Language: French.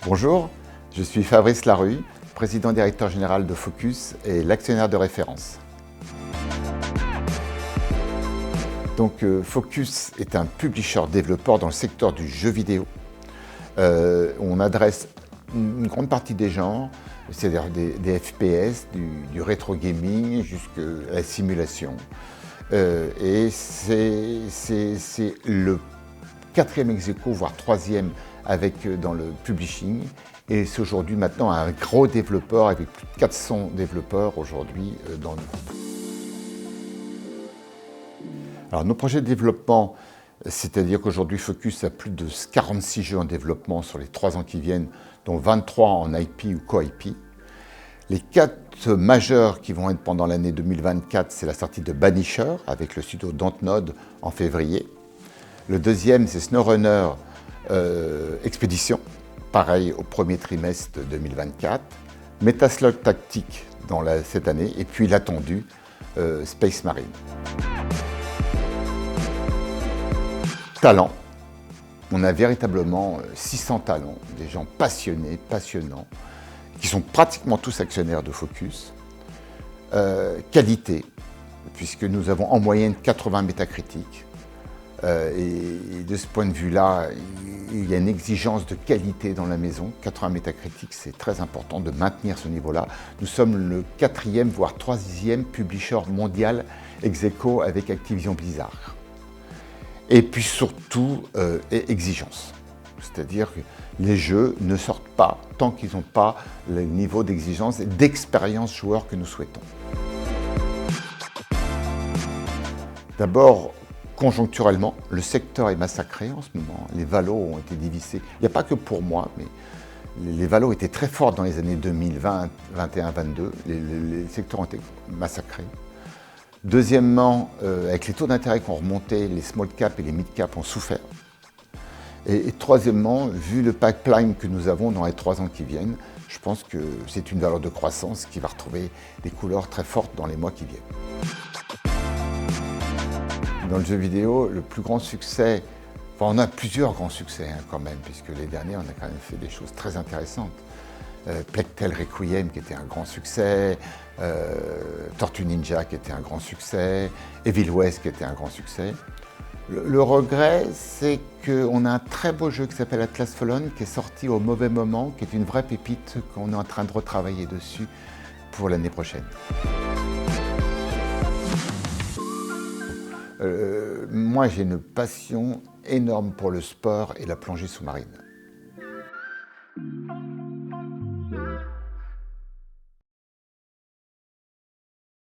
Bonjour, je suis Fabrice Larue, président directeur général de Focus et l'actionnaire de référence. Donc, Focus est un publisher-développeur dans le secteur du jeu vidéo. On adresse une grande partie des genres, c'est-à-dire des FPS, du rétro gaming jusqu'à la simulation. Et c'est le 4e ex-aequo, voire 3e dans le publishing. Et c'est aujourd'hui maintenant un gros développeur avec plus de 400 développeurs aujourd'hui dans le groupe. Alors nos projets de développement, c'est-à-dire qu'aujourd'hui Focus a plus de 46 jeux en développement sur les 3 ans qui viennent, dont 23 en IP ou co-IP. Les 4 majeurs qui vont être pendant l'année 2024, c'est la sortie de Banisher avec le studio Dontnod en février. Le deuxième, c'est SnowRunner Expedition, pareil au premier trimestre 2024. Metaslug Tactique cette année, et puis l'attendu Space Marine. Talent. On a véritablement 600 talents, des gens passionnés, passionnants, qui sont pratiquement tous actionnaires de Focus. Qualité, puisque nous avons en moyenne 80 métacritiques. Et de ce point de vue-là, il y a une exigence de qualité dans la maison. 80 métacritiques, c'est très important de maintenir ce niveau-là. Nous sommes le 4e, voire 3e publisher mondial ex-aequo avec Activision Blizzard. Et puis surtout, exigence. C'est-à-dire que les jeux ne sortent pas tant qu'ils n'ont pas le niveau d'exigence et d'expérience joueur que nous souhaitons. D'abord, conjoncturellement, le secteur est massacré en ce moment. Les valos ont été divisés. Il n'y a pas que pour moi, mais les valos étaient très forts dans les années 2020, 2021, 2022. Les secteurs ont été massacrés. Deuxièmement, avec les taux d'intérêt qui ont remonté, les small cap et les mid cap ont souffert. Et troisièmement, vu le pipeline que nous avons dans les 3 ans qui viennent, je pense que c'est une valeur de croissance qui va retrouver des couleurs très fortes dans les mois qui viennent. Dans le jeu vidéo, le plus grand succès, on a plusieurs grands succès quand même, puisque les derniers, on a quand même fait des choses très intéressantes. Plague Tale Requiem qui était un grand succès, Tortue Ninja qui était un grand succès, Evil West qui était un grand succès. Le regret, c'est qu'on a un très beau jeu qui s'appelle Atlas Fallen qui est sorti au mauvais moment, qui est une vraie pépite qu'on est en train de retravailler dessus pour l'année prochaine. Moi, j'ai une passion énorme pour le sport et la plongée sous-marine.